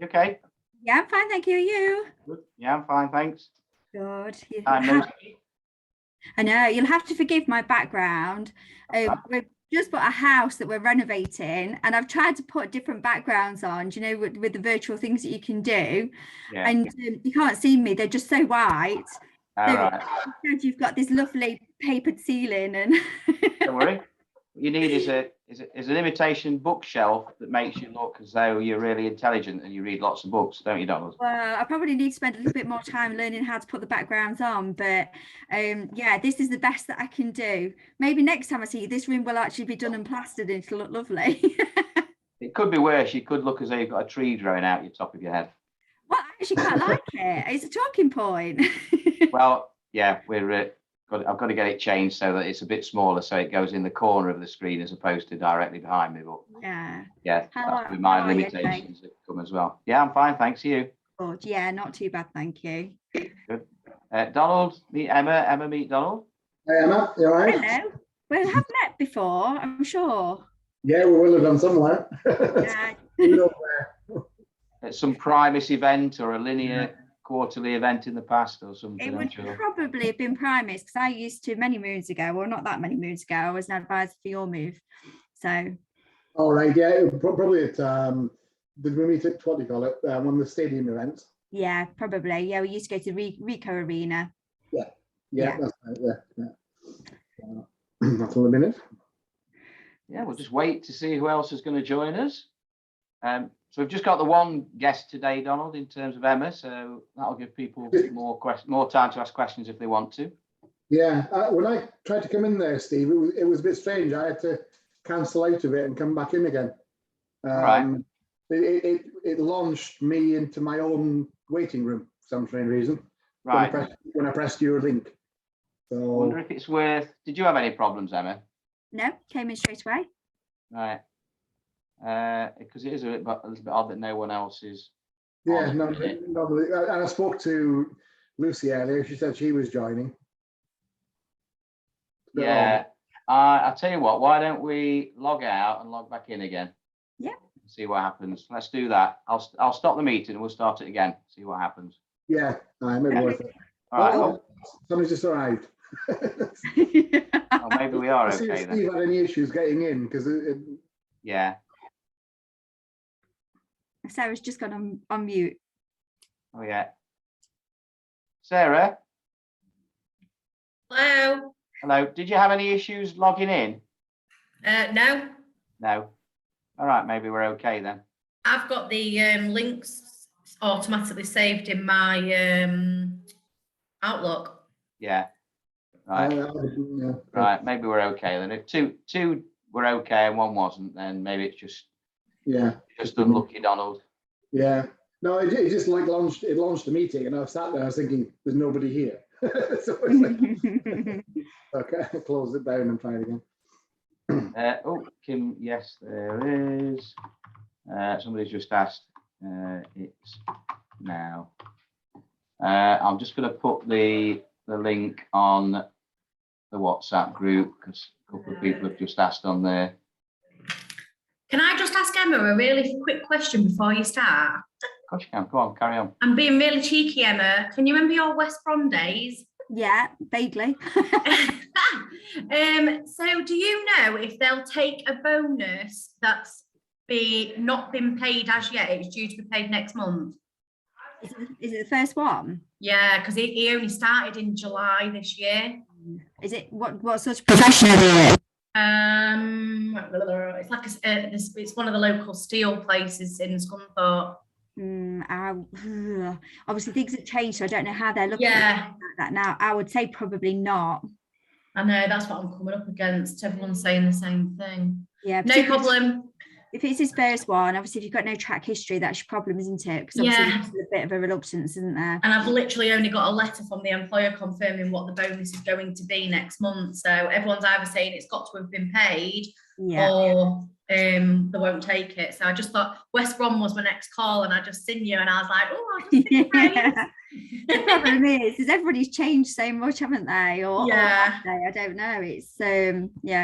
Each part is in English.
You okay? Yeah, I'm fine, thank you. Are you? Good. Yeah, I'm fine, thanks. Good. I know, you'll have to forgive my background. We've just bought a house that we're renovating, and I've tried to put different backgrounds on, you know, with the virtual things that you can do. Yeah. And you can't see me, they're just so white. All right. You've got this lovely papered ceiling and Don't worry. What you need is an imitation bookshelf that makes you look as though you're really intelligent and you read lots of books, don't you, Donald? Well, I probably need to spend a little bit more time learning how to put the backgrounds on, but yeah, this is the best that I can do. Maybe next time I see you, this room will actually be done and plastered and it'll look lovely. It could be worse. You could look as though you've got a tree growing out your top of your head. Well, I actually quite like it. It's a talking point. Well, yeah, I've got to get it changed so that it's a bit smaller, so it goes in the corner of the screen as opposed to directly behind me. But yeah, that's with my limitations that come as well. Yeah, I'm fine, thanks. You? Good. Yeah, not too bad, thank you. Good. Donald, meet Emma. Emma, meet Donald. Hey Emma, you all right? Hello. We have met before, I'm sure. Yeah, we will have done somewhere. Yeah. At some Primus event or a linear quarterly event in the past or something. It would probably have been Primus, because I used to many moons ago, well, not that many moons ago, I was an advisor for your move. So. All right, yeah, probably at did we meet at, what do you call it, one of the stadium events? Yeah, probably. Yeah, we used to go to Rico Arena. Yeah, that's right. Yeah. That's all a minute. Yeah, we'll just wait to see who else is going to join us. So we've just got the one guest today, Donald, in terms of Emma. So that'll give people more time to ask questions if they want to. Yeah, when I tried to come in there, Steve, it was a bit strange. I had to cancel out of it and come back in again. Right. It launched me into my own waiting room for some strange reason. Right. When I pressed your link. So I wonder if it's worth. Did you have any problems, Emma? No, came in straight away. Right. Because it is a little bit odd that no one else is. Yeah, no, and I spoke to Lucy earlier. She said she was joining. Yeah. I'll tell you what. Why don't we log out and log back in again? Yeah. See what happens. Let's do that. I'll stop the meeting and we'll start it again. See what happens. Yeah, maybe worth it. All right. Oh, somebody's just arrived. Well, maybe we are okay then. Steve had any issues getting in because Yeah. Sarah's just gone on mute. Oh yeah. Sarah. Hello. Hello. Did you have any issues logging in? No. No. All right. Maybe we're okay then. I've got the links automatically saved in my Outlook. Yeah. Right. yeah. Right. Maybe we're okay then. If two were okay and one wasn't, then maybe it's just unlucky, Donald. Yeah. No, it just like launched the meeting, and I sat there. I was thinking, there's nobody here. So it's like, okay, I closed it down and try it again. Oh, Kim. Yes, there is. Somebody's just asked. It's now. I'm just going to put the link on the WhatsApp group because a couple of people have just asked on there. Can I just ask Emma a really quick question before you start? Of course you can. Go on, carry on. I'm being really cheeky, Emma. Can you remember your West Brom days? Yeah, vaguely. So do you know if they'll take a bonus that's not been paid as yet? It's due to be paid next month. Is it the first one? Yeah, because he only started in July this year. Is it what sort of profession are they in? It's like it's one of the local steel places in Scunthorpe. Obviously things have changed, so I don't know how they're looking at that now. I would say probably not. I know, that's what I'm coming up against. Everyone's saying the same thing. Yeah, no problem. If it's his first one, obviously if you've got no track history, that's your problem, isn't it? Because obviously there's a bit of a reluctance, isn't there? And I've literally only got a letter from the employer confirming what the bonus is going to be next month. So everyone's either saying it's got to have been paid or they won't take it. So I just thought West Brom was my next call, and I just seen you and I was like, oh, I'll just think The problem is everybody's changed so much, haven't they? Or I don't know. It's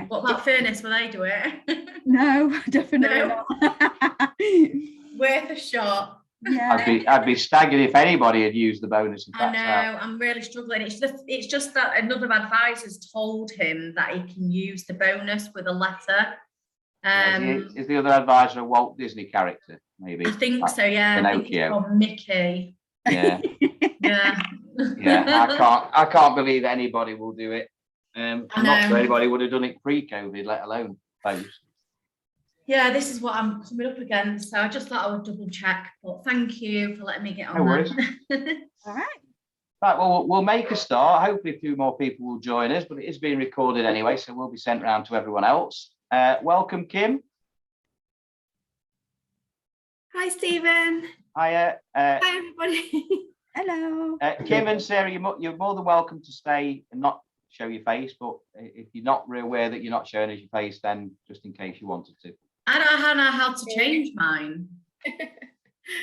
What about Furness? Will they do it? No, definitely not. Worth a shot. Yeah. I'd be staggered if anybody had used the bonus. I know, I'm really struggling. It's just that another advisor's told him that he can use the bonus with a letter. Is the other advisor a Walt Disney character? Maybe. I think so, yeah. I think it's called Mickey. Yeah. Yeah. Yeah. I can't believe anybody will do it. I'm not sure anybody would have done it pre-COVID, let alone post. Yeah, this is what I'm coming up against. So I just thought I would double check. But thank you for letting me get on. No worries. All right. Right, well, we'll make a start. Hopefully a few more people will join us, but it is being recorded anyway, so we'll be sent around to everyone else. Welcome, Kim. Hi, Stephen. Hiya. Hi, everybody. Hello. Kim and Sarah, you're more than welcome to stay and not show your face, but if you're not aware that you're not showing us your face, then just in case you wanted to. I don't know how to change mine.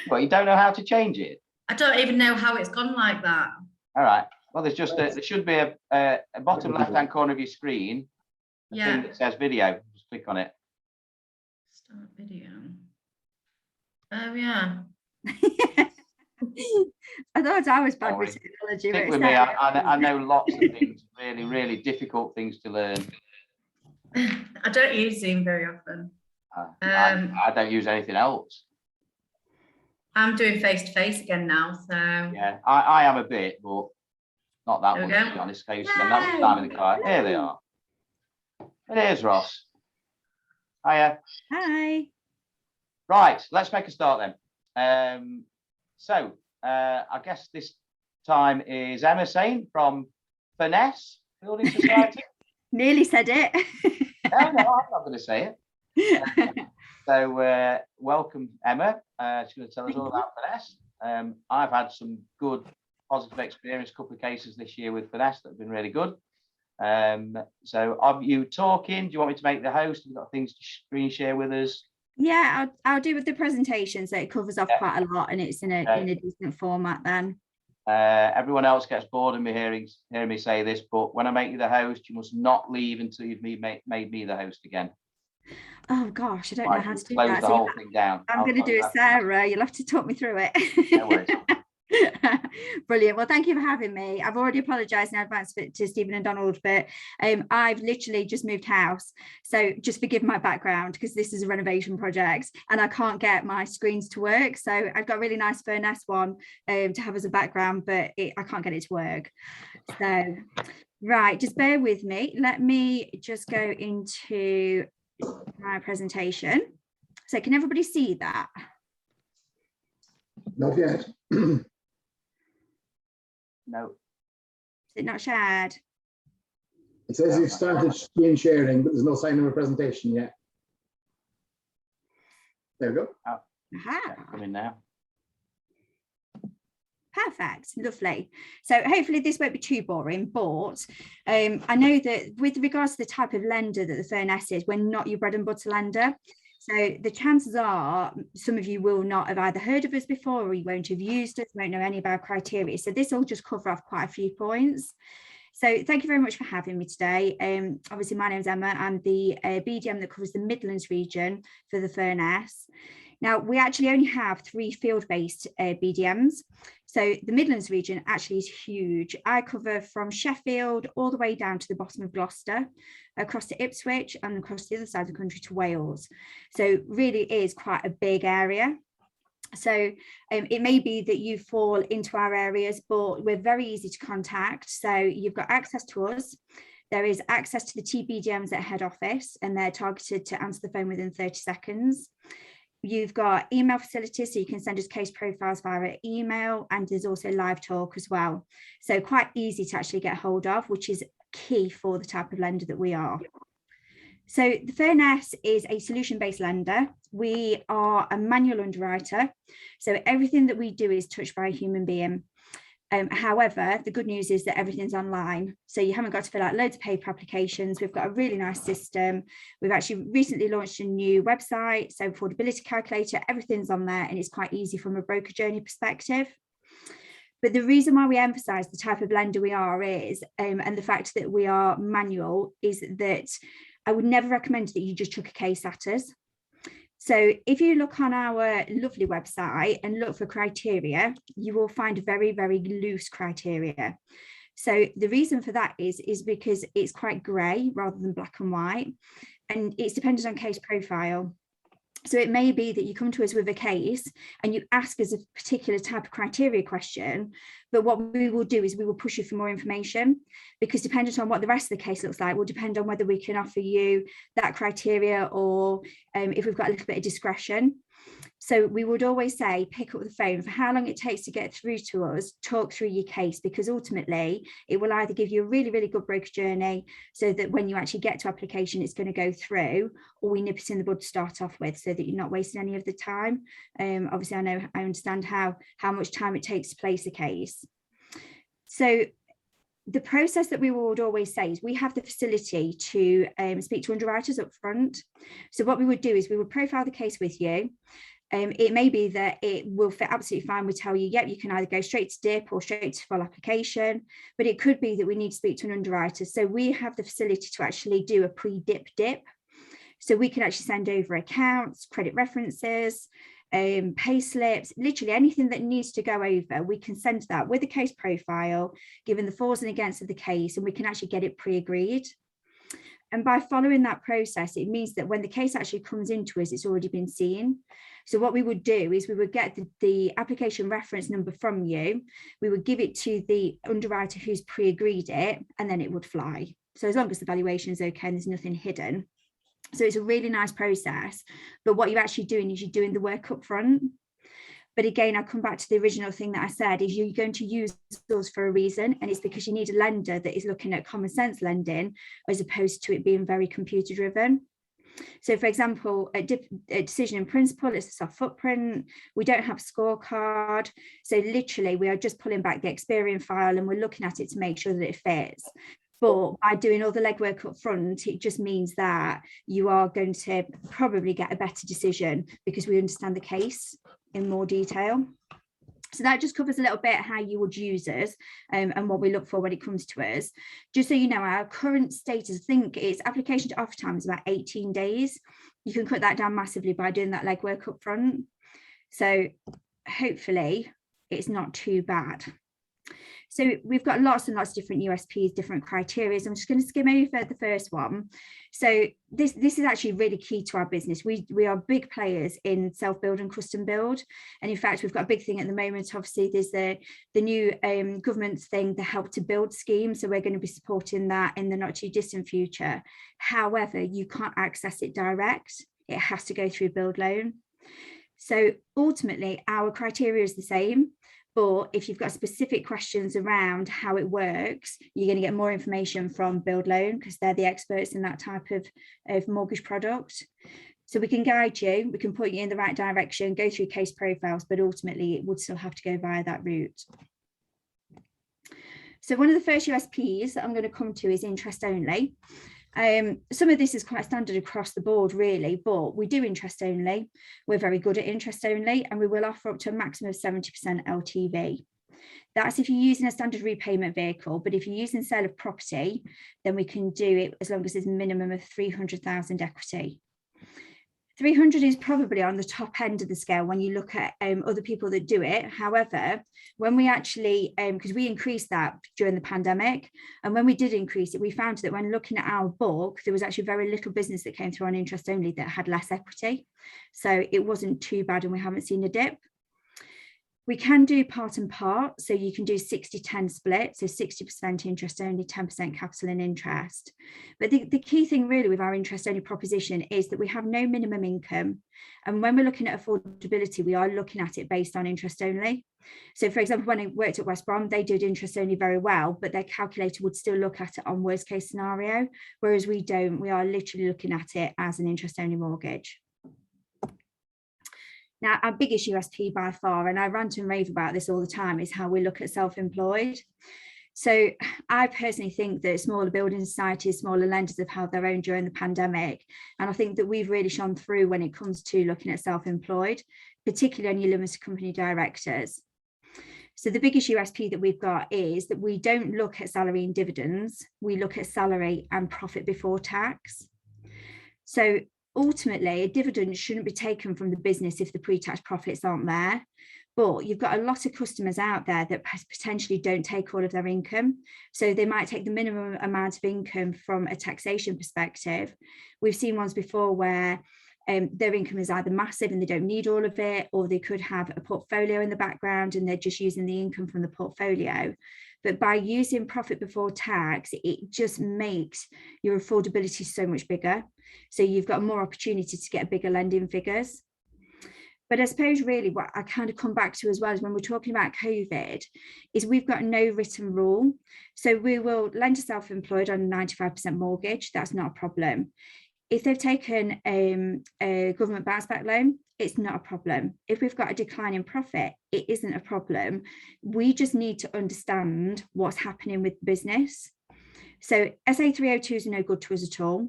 Well, you don't know how to change it? I don't even know how it's gone like that. All right. Well, there should be a bottom left-hand corner of your screen, a thing that says video. Just click on it. Start video. Oh, yeah. I thought I was bad with technology. Stick with me. I know lots of things, really, really difficult things to learn. I don't use Zoom very often. I don't use anything else. I'm doing face-to-face again now, so. Yeah, I am a bit, but not that much, to be honest. I used to spend that much time in the car. Here they are. And here's Ross. Hiya. Hi. Right, let's make a start then. So I guess this time is Emma Sain from Furness Building Society. Nearly said it. No, I'm not going to say it. So welcome, Emma. She's going to tell us all about Furness. I've had some good, positive experience, a couple of cases this year with Furness that have been really good. So are you talking? Do you want me to make the host? Have you got things to screen share with us? Yeah, I'll do with the presentation, so it covers off quite a lot and it's in a decent format then. Everyone else gets bored of me hearing me say this, but when I make you the host, you must not leave until you've made me the host again. Oh gosh, I don't know how to do close that. the whole thing down. I'm going to do it, Sarah. You'll have to talk me through it. No worries. Brilliant. Well, thank you for having me. I've already apologized in advance to Stephen and Donald, but I've literally just moved house, so just forgive my background because this is a renovation project and I can't get my screens to work. So I've got a really nice Furness one to have as a background, but I can't get it to work. So right, just bear with me. Let me just go into my presentation. So can everybody see that? Not yet. No. Is it not shared? It says you've started screen sharing, but there's no sign of a presentation yet. There we go. Aha. Coming now. Perfect, lovely. So hopefully this won't be too boring, but I know that with regards to the type of lender that the Furness is, we're not your bread and butter lender. So the chances are some of you will not have either heard of us before or you won't have used us, won't know any of our criteria. So this will just cover off quite a few points. So thank you very much for having me today. Obviously, my name is Emma. I'm the BDM that covers the Midlands region for the Furness. Now, we actually only have 3 field-based BDMs. So the Midlands region actually is huge. I cover from Sheffield all the way down to the bottom of Gloucester, across to Ipswich and across the other side of the country to Wales. So really is quite a big area. So it may be that you fall into our areas, but we're very easy to contact. So you've got access to us. There is access to the TBDMs at head office, and they're targeted to answer the phone within 30 seconds. You've got email facilities, so you can send us case profiles via email, and there's also live talk as well. So quite easy to actually get hold of, which is key for the type of lender that we are. So the Furness is a solution-based lender. We are a manual underwriter, so everything that we do is touched by a human being. However, the good news is that everything's online, so you haven't got to fill out loads of paper applications. We've got a really nice system. We've actually recently launched a new website, so affordability calculator, everything's on there, and it's quite easy from a broker journey perspective. But the reason why we emphasise the type of lender we are is, and the fact that we are manual, is that I would never recommend that you just chuck a case at us. So if you look on our lovely website and look for criteria, you will find very, very loose criteria. So the reason for that is because it's quite grey rather than black and white, and it's dependent on case profile. So it may be that you come to us with a case and you ask us a particular type of criteria question, but what we will do is we will push you for more information, because depending on what the rest of the case looks like will depend on whether we can offer you that criteria, or if we've got a little bit of discretion. So we would always say, pick up the phone. For how long it takes to get through to us, talk through your case, because ultimately it will either give you a really, really good broker journey so that when you actually get to application, it's going to go through, or we nip it in the bud to start off with so that you're not wasting any of the time. Obviously, I understand how much time it takes to place a case. So the process that we would always say is we have the facility to speak to underwriters up front. So what we would do is we would profile the case with you. It may be that it will fit absolutely fine. We tell you, yep, you can either go straight to DIP or straight to full application, but it could be that we need to speak to an underwriter. So we have the facility to actually do a pre-DIP dip. So we can actually send over accounts, credit references, pay slips, literally anything that needs to go over. We can send that with a case profile, given the fors and against of the case, and we can actually get it pre-agreed. And by following that process, it means that when the case actually comes into us, it's already been seen. So what we would do is we would get the application reference number from you. We would give it to the underwriter who's pre-agreed it, and then it would fly. So as long as the valuation is okay and there's nothing hidden. So it's a really nice process. But what you're actually doing is you're doing the work up front. But again, I come back to the original thing that I said, is you're going to use those for a reason, and it's because you need a lender that is looking at common sense lending as opposed to it being very computer driven. So for example, a decision in principle, it's a soft footprint. We don't have a scorecard. So literally we are just pulling back the Experian file and we're looking at it to make sure that it fits. But by doing all the legwork up front, it just means that you are going to probably get a better decision because we understand the case in more detail. So that just covers a little bit how you would use us and what we look for when it comes to us. Just so you know, our current status, I think it's application to offer time is about 18 days. You can cut that down massively by doing that legwork up front. So hopefully it's not too bad. So we've got lots and lots of different USPs, different criteria. So I'm just going to skim over the first one. So this is actually really key to our business. We are big players in self-build and custom build. And in fact, we've got a big thing at the moment. Obviously, there's the new government thing, the Help to Build scheme. So we're going to be supporting that in the not too distant future. However, you can't access it direct. It has to go through build loan. So ultimately, our criteria is the same. But if you've got specific questions around how it works, you're going to get more information from Build Loan because they're the experts in that type of mortgage product. So we can guide you, we can put you in the right direction, go through case profiles, but ultimately it would still have to go via that route. So one of the first USPs that I'm going to come to is interest only. Some of this is quite standard across the board really, but we do interest only. We're very good at interest only, and we will offer up to a maximum of 70% LTV. That's if you're using a standard repayment vehicle, but if you're using sale of property, then we can do it as long as there's a minimum of 300,000 equity. 300 is probably on the top end of the scale when you look at other people that do it. However, when we actually, because we increased that during the pandemic, and when we did increase it, we found that when looking at our book, there was actually very little business that came through on interest only that had less equity. So it wasn't too bad and we haven't seen a dip. We can do part and part, so you can do 60-10 split, so 60% interest only, 10% capital and interest. But the key thing really with our interest only proposition is that we have no minimum income. And when we're looking at affordability, we are looking at it based on interest only. So for example, when I worked at West Brom, they did interest only very well, but their calculator would still look at it on worst case scenario, whereas we don't. We are literally looking at it as an interest only mortgage. Now, our biggest USP by far, and I rant and rave about this all the time, is how we look at self-employed. So I personally think that smaller building societies, smaller lenders have held their own during the pandemic. And I think that we've really shone through when it comes to looking at self-employed, particularly on your limited company directors. So the biggest USP that we've got is that we don't look at salary and dividends. We look at salary and profit before tax. So ultimately a dividend shouldn't be taken from the business if the pre-tax profits aren't there. But you've got a lot of customers out there that potentially don't take all of their income. So they might take the minimum amount of income from a taxation perspective. We've seen ones before where their income is either massive and they don't need all of it, or they could have a portfolio in the background and they're just using the income from the portfolio. But by using profit before tax, it just makes your affordability so much bigger. So you've got more opportunity to get bigger lending figures. But I suppose really what I kind of come back to as well is when we're talking about COVID is we've got no written rule. So we will lend to self-employed on a 95% mortgage. That's not a problem. If they've taken a government bounce back loan, it's not a problem. If we've got a decline in profit, it isn't a problem. We just need to understand what's happening with business. So SA 302 is no good to us at all.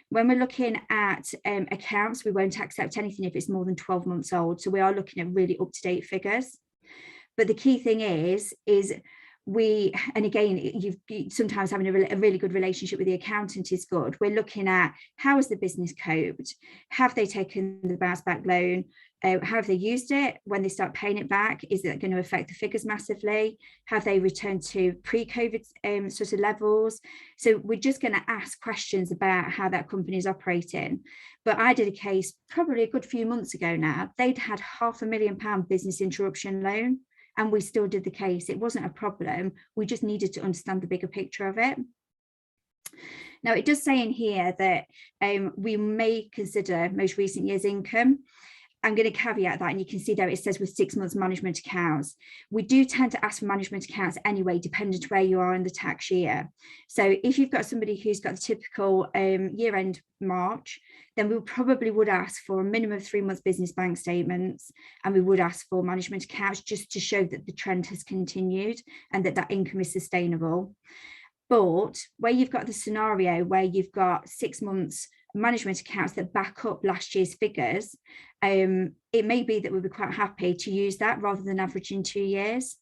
When we're looking at accounts, we won't accept anything if it's more than 12 months old. So we are looking at really up-to-date figures. But the key thing is and again, you sometimes having a really good relationship with the accountant is good. We're looking at how has the business coped? Have they taken the bounce back loan? How have they used it? When they start paying it back, is it going to affect the figures massively? Have they returned to pre-COVID sort of levels? So we're just going to ask questions about how that company is operating. But I did a case probably a good few months ago now. They'd had £500,000 business interruption loan, and we still did the case. It wasn't a problem. We just needed to understand the bigger picture of it. Now, it does say in here that we may consider most recent year's income. I'm going to caveat that, and you can see there it says with 6 months management accounts. We do tend to ask for management accounts anyway, dependent where you are in the tax year. So if you've got somebody who's got the typical year-end March, then we probably would ask for a minimum of 3 months business bank statements, and we would ask for management accounts just to show that the trend has continued and that that income is sustainable. But where you've got the scenario where you've got 6 months management accounts that back up last year's figures, it may be that we'll be quite happy to use that rather than averaging 2 years.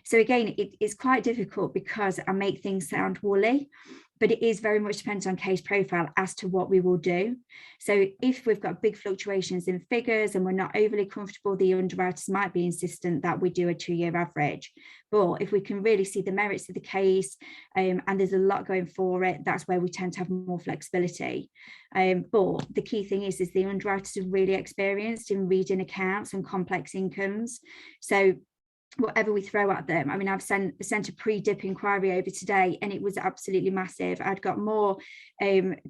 So again, it's quite difficult because I make things sound woolly, but it is very much dependent on case profile as to what we will do. So if we've got big fluctuations in figures and we're not overly comfortable, the underwriters might be insistent that we do a 2-year average. But if we can really see the merits of the case and there's a lot going for it, that's where we tend to have more flexibility. But the key thing is the underwriters are really experienced in reading accounts and complex incomes. So whatever we throw at them, I mean, I've sent a pre-dip inquiry over today and it was absolutely massive. I'd got more,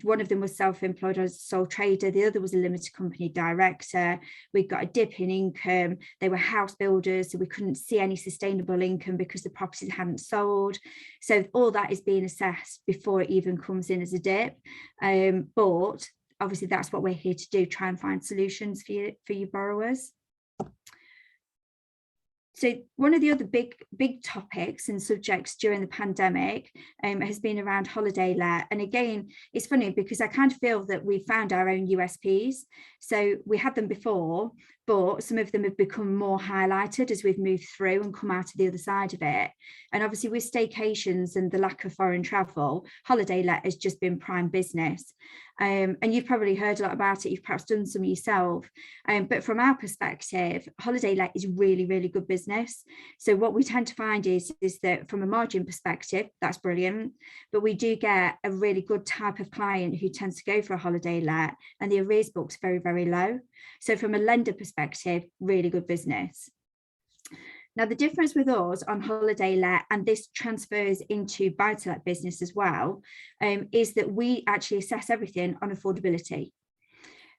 one of them was self-employed as a sole trader, the other was a limited company director. We got a dip in income. They were house builders, so we couldn't see any sustainable income because the properties hadn't sold. So all that is being assessed before it even comes in as a dip. But obviously that's what we're here to do, try and find solutions for your borrowers. So one of the other big topics and subjects during the pandemic has been around holiday let. And again, it's funny because I kind of feel that we found our own USPs. So we had them before, but some of them have become more highlighted as we've moved through and come out of the other side of it. And obviously with staycations and the lack of foreign travel, holiday let has just been prime business. And you've probably heard a lot about it. You've perhaps done some yourself. But from our perspective, holiday let is really, really good business. So what we tend to find is that from a margin perspective, that's brilliant. But we do get a really good type of client who tends to go for a holiday let, and the arrears book's very, very low. So from a lender perspective, really good business. Now, the difference with us on holiday let, and this transfers into buy-to-let business as well, is that we actually assess everything on affordability.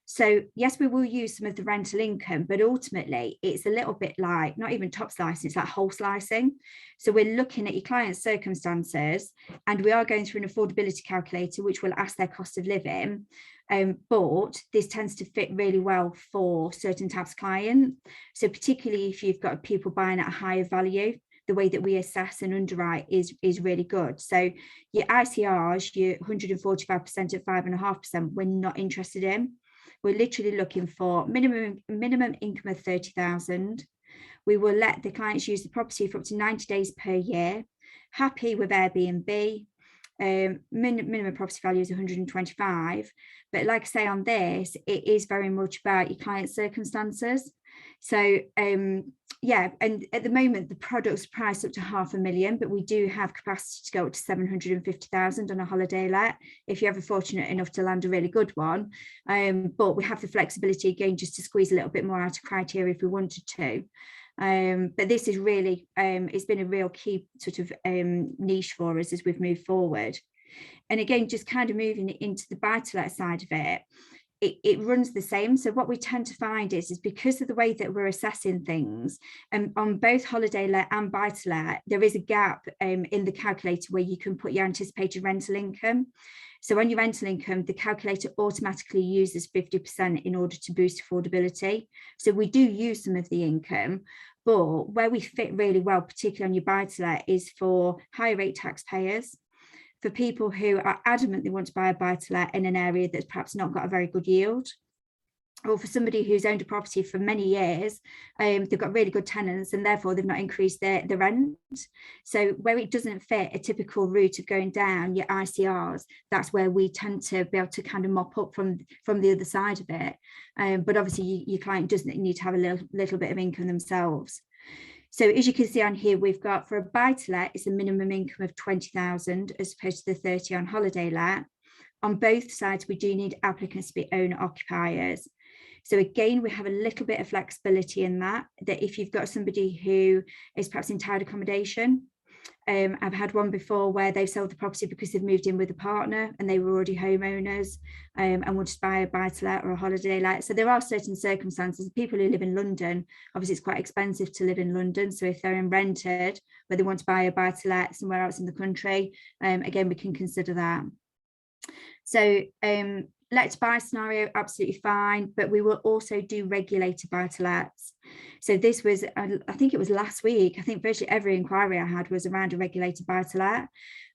So yes, we will use some of the rental income, but ultimately it's a little bit like, not even top slicing, it's like whole slicing. So we're looking at your client's circumstances and we are going through an affordability calculator, which will ask their cost of living. But this tends to fit really well for certain types of client. So particularly if you've got people buying at a higher value, the way that we assess and underwrite is really good. So your ICRs, your 145% at 5.5%, we're not interested in. We're literally looking for minimum income of 30,000. We will let the clients use the property for up to 90 days per year, happy with Airbnb, minimum property value is 125, but like I say, on this, it is very much about your client's circumstances. So yeah, and at the moment the product's priced up to 500,000, but we do have capacity to go up to 750,000 on a holiday let if you're ever fortunate enough to land a really good one. But we have the flexibility again just to squeeze a little bit more out of criteria if we wanted to. But this is really, it's been a real key sort of niche for us as we've moved forward. And again, just kind of moving into the buy-to-let side of it, it runs the same. So what we tend to find is because of the way that we're assessing things, and on both holiday let and buy-to-let, there is a gap in the calculator where you can put your anticipated rental income. So on your rental income, the calculator automatically uses 50% in order to boost affordability. So we do use some of the income, but where we fit really well, particularly on your buy-to-let, is for higher rate taxpayers, for people who are adamant they want to buy a buy-to-let in an area that's perhaps not got a very good yield, or for somebody who's owned a property for many years, they've got really good tenants and therefore they've not increased the rent. So where it doesn't fit a typical route of going down your ICRs, that's where we tend to be able to kind of mop up from the other side of it. But obviously your client doesn't need to have a little bit of income themselves. So as you can see on here, we've got for a buy-to-let, it's a minimum income of 20,000 as opposed to the 30 on holiday let. On both sides, we do need applicants to be owner occupiers. So again, we have a little bit of flexibility in that if you've got somebody who is perhaps in tied accommodation. I've had one before where they've sold the property because they've moved in with a partner and they were already homeowners and wanted to buy a buy-to-let or a holiday let. So there are certain circumstances. People who live in London, obviously it's quite expensive to live in London. So if they're in rented, where they want to buy a buy-to-let somewhere else in the country, again, we can consider that. So let to buy scenario, absolutely fine, but we will also do regulated buy-to-lets. So this was, I think it was last week, I think virtually every inquiry I had was around a regulated buy-to-let.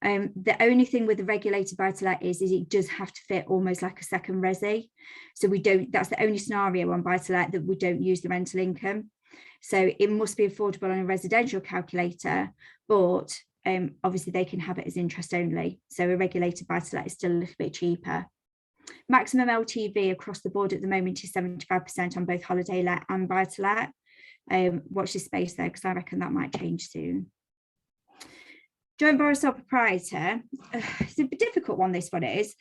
The only thing with the regulated buy-to-let is it does have to fit almost like a second resi. So we don't, that's the only scenario on buy-to-let that we don't use the rental income. So it must be affordable on a residential calculator, but obviously they can have it as interest only. So a regulated buy-to-let is still a little bit cheaper. Maximum LTV across the board at the moment is 75% on both holiday let and buy-to-let. Watch this space there because I reckon that might change soon. Joint borrower sole proprietor, it's a difficult one, this one is.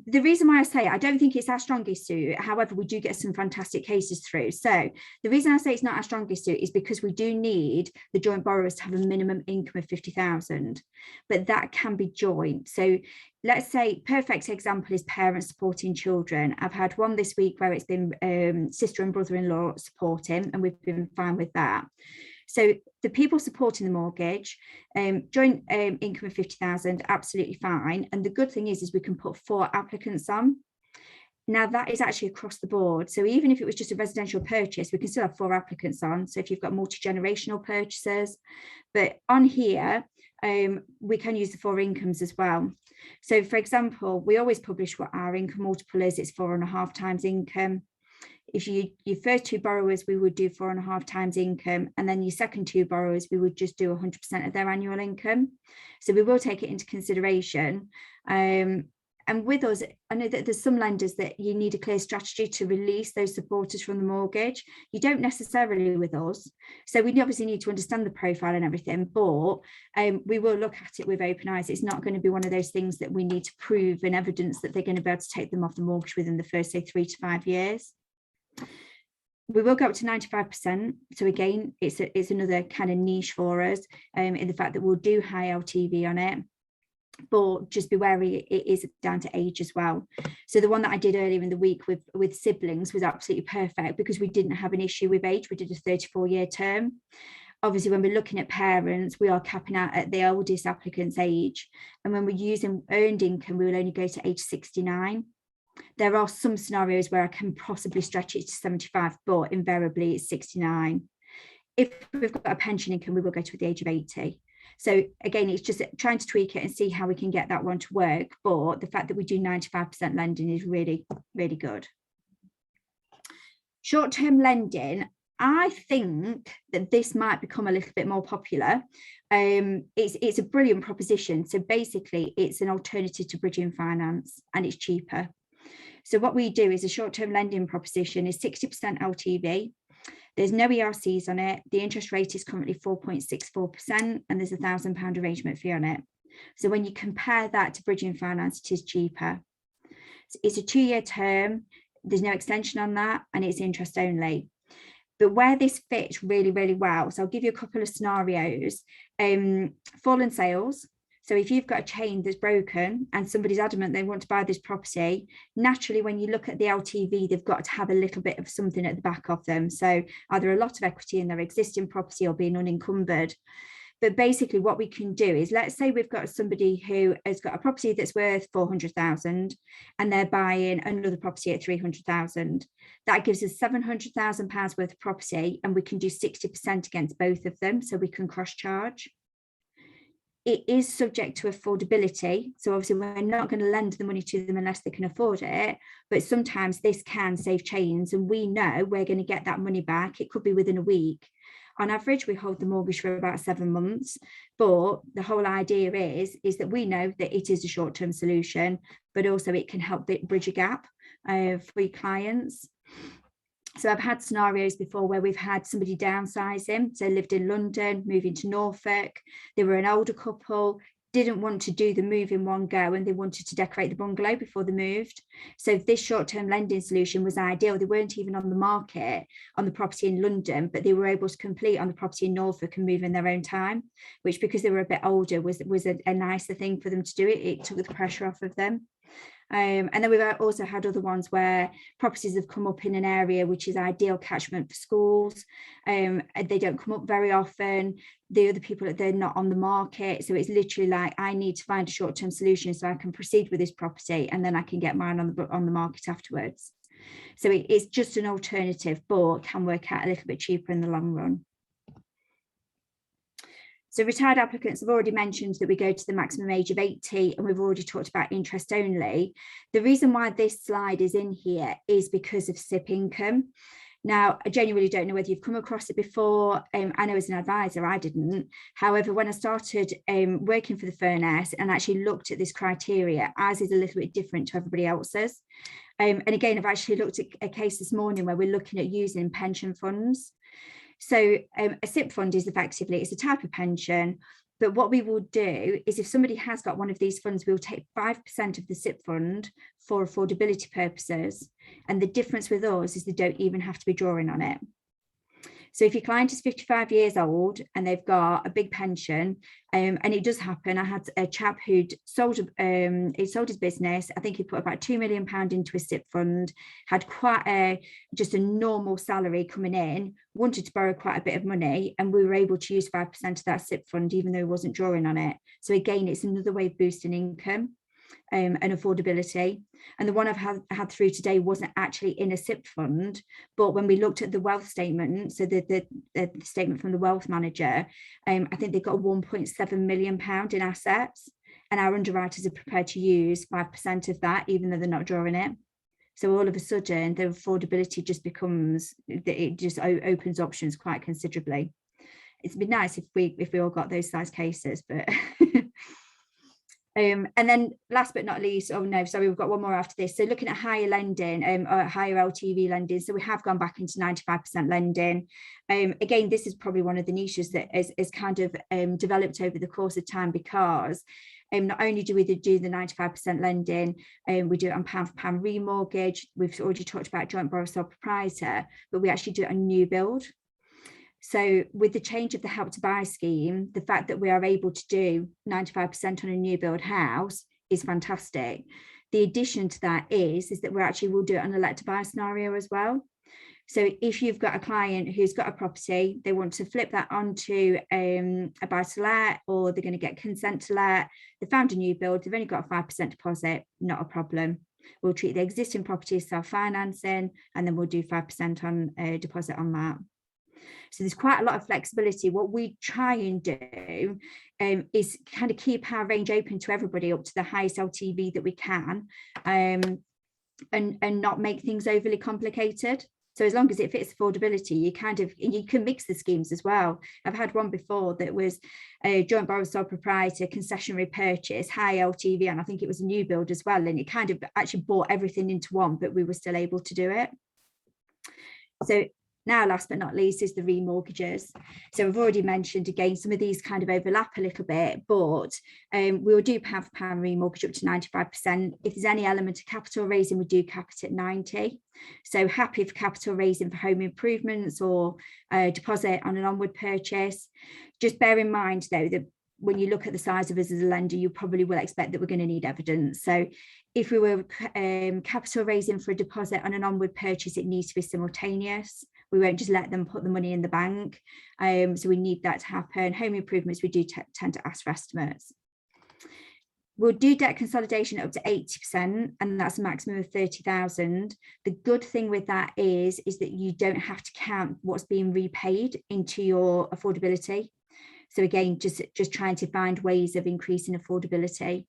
The reason why I say I don't think it's our strongest suit, however, we do get some fantastic cases through. So the reason I say it's not our strongest suit is because we do need the joint borrowers to have a minimum income of 50,000, but that can be joint. So let's say, perfect example is parents supporting children. I've had one this week where it's been sister and brother-in-law supporting, and we've been fine with that. So the people supporting the mortgage, joint income of 50,000, absolutely fine. And the good thing is we can put 4 applicants on. Now that is actually across the board. So even if it was just a residential purchase, we can still have 4 applicants on. So if you've got multi-generational purchases, but on here, we can use the 4 incomes as well. So for example, we always publish what our income multiple is. It's 4.5 times income. If your first 2 borrowers, we would do 4.5 times income, and then your second 2 borrowers, we would just do 100% of their annual income. So we will take it into consideration. And with us, I know that there's some lenders that you need a clear strategy to release those supporters from the mortgage. You don't necessarily with us. So we obviously need to understand the profile and everything, but we will look at it with open eyes. It's not going to be one of those things that we need to prove and evidence that they're going to be able to take them off the mortgage within the first, say, 3 to 5 years. We will go up to 95%. So again, it's another kind of niche for us in the fact that we'll do high LTV on it, but just be wary, it is down to age as well. So the one that I did earlier in the week with siblings was absolutely perfect because we didn't have an issue with age. We did a 34-year term. Obviously, when we're looking at parents, we are capping out at the oldest applicant's age. And when we're using earned income, we will only go to age 69. There are some scenarios where I can possibly stretch it to 75, but invariably it's 69. If we've got a pension income, we will go to the age of 80. So again, it's just trying to tweak it and see how we can get that one to work. But the fact that we do 95% lending is really, really good. Short-term lending, I think that this might become a little bit more popular. It's a brilliant proposition. So basically, it's an alternative to bridging finance, and it's cheaper. So what we do is a short-term lending proposition is 60% LTV. There's no ERCs on it. The interest rate is currently 4.64%, and there's £1,000 arrangement fee on it. So when you compare that to bridging finance, it is cheaper. It's a 2-year term. There's no extension on that, and it's interest only. But where this fits really, really well, so I'll give you a couple of scenarios. Fallen sales. So if you've got a chain that's broken and somebody's adamant they want to buy this property, naturally, when you look at the LTV, they've got to have a little bit of something at the back of them. So either a lot of equity in their existing property or being unencumbered. But basically what we can do is, let's say we've got somebody who has got a property that's worth 400,000 and they're buying another property at 300,000. That gives us £700,000 worth of property, and we can do 60% against both of them, so we can cross charge. It is subject to affordability. So obviously we're not going to lend the money to them unless they can afford it. But sometimes this can save chains, and we know we're going to get that money back. It could be within a week. On average, we hold the mortgage for about 7 months. But the whole idea is that we know that it is a short-term solution, but also it can help bridge a gap for your clients. So I've had scenarios before where we've had somebody downsizing. So lived in London, moving to Norfolk. They were an older couple, didn't want to do the move in one go, and they wanted to decorate the bungalow before they moved. So this short-term lending solution was ideal. They weren't even on the market on the property in London, but they were able to complete on the property in Norfolk and move in their own time, which, because they were a bit older, was a nicer thing for them to do. It took the pressure off of them. And then we've also had other ones where properties have come up in an area which is ideal catchment for schools. They don't come up very often. The other people, they're not on the market. So it's literally like, I need to find a short-term solution so I can proceed with this property, and then I can get mine on the market afterwards. So it's just an alternative, but can work out a little bit cheaper in the long run. So retired applicants, I've already mentioned that we go to the maximum age of 80, and we've already talked about interest only. The reason why this slide is in here is because of SIP income. Now, I genuinely don't know whether you've come across it before. I know as an advisor, I didn't. However, when I started working for the Furness and actually looked at this criteria, ours is a little bit different to everybody else's. And again, I've actually looked at a case this morning where we're looking at using pension funds. So a SIP fund is effectively, it's a type of pension, but what we will do is if somebody has got one of these funds, we'll take 5% of the SIP fund for affordability purposes. And the difference with us is they don't even have to be drawing on it. So if your client is 55 years old and they've got a big pension, and it does happen. I had a chap who'd sold his business. I think he put about £2 million into a SIP fund, had quite just a normal salary coming in, wanted to borrow quite a bit of money, and we were able to use 5% of that SIP fund, even though he wasn't drawing on it. So again, it's another way of boosting income and affordability. And the one I've had through today wasn't actually in a SIP fund, but when we looked at the wealth statement, so the statement from the wealth manager, I think they've got £1.7 million in assets, and our underwriters are prepared to use 5% of that, even though they're not drawing it. So all of a sudden, the affordability just becomes, it just opens options quite considerably. It's been nice if we all got those size cases, but and then last but not least, oh no, sorry, we've got one more after this. So looking at higher lending, or higher LTV lending. So we have gone back into 95% lending. Again, this is probably one of the niches that is kind of developed over the course of time, because not only do we do the 95% lending, we do it on pound for pound remortgage. We've already talked about joint borrower sole proprietor, but we actually do it on new build. So with the change of the Help to Buy scheme, the fact that we are able to do 95% on a new build house is fantastic. The addition to that is that we actually will do it on a let to buy scenario as well. So if you've got a client who's got a property, they want to flip that onto a buy to let, or they're going to get consent to let, they found a new build, they've only got a 5% deposit, not a problem. We'll treat the existing property as self-financing, and then we'll do 5% on a deposit on that. So there's quite a lot of flexibility. What we try and do is kind of keep our range open to everybody up to the highest LTV that we can, and not make things overly complicated. So as long as it fits affordability, you can mix the schemes as well. I've had one before that was a joint borrower sole proprietor, concessionary purchase, high LTV, and I think it was a new build as well. And it kind of actually brought everything into one, but we were still able to do it. So now, last but not least, is the remortgages. So I've already mentioned, again, some of these kind of overlap a little bit, but we'll do pound for pound remortgage up to 95%. If there's any element of capital raising, we do cap it at 90. So happy for capital raising for home improvements or deposit on an onward purchase. Just bear in mind, though, that when you look at the size of us as a lender, you probably will expect that we're going to need evidence. So if we were capital raising for a deposit on an onward purchase, it needs to be simultaneous. We won't just let them put the money in the bank. So we need that to happen. Home improvements, we do tend to ask for estimates. We'll do debt consolidation up to 80%, and that's a maximum of 30,000. The good thing with that is that you don't have to count what's being repaid into your affordability. So again, just trying to find ways of increasing affordability.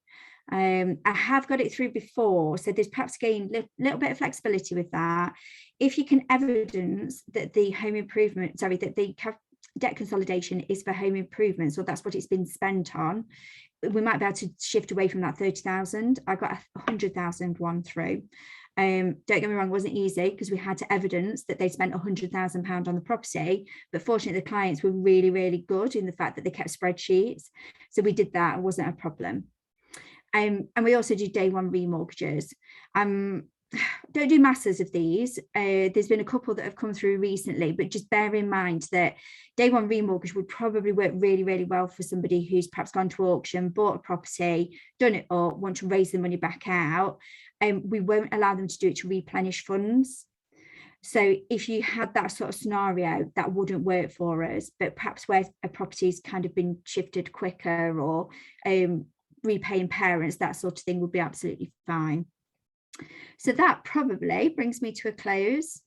I have got it through before, so there's perhaps again a little bit of flexibility with that. If you can evidence that the that the debt consolidation is for home improvements, or that's what it's been spent on, we might be able to shift away from that 30,000. I got 100,000 one through. Don't get me wrong, it wasn't easy because we had to evidence that they spent £100,000 on the property, but fortunately the clients were really, really good in the fact that they kept spreadsheets. So we did that, it wasn't a problem. And we also do day one remortgages. Don't do masses of these. There's been a couple that have come through recently, but just bear in mind that day one remortgage would probably work really, really well for somebody who's perhaps gone to auction, bought a property, done it up, want to raise the money back out. We won't allow them to do it to replenish funds. So if you had that sort of scenario, that wouldn't work for us, but perhaps where a property's kind of been shifted quicker or repaying parents, that sort of thing would be absolutely fine. So that probably brings me to a close,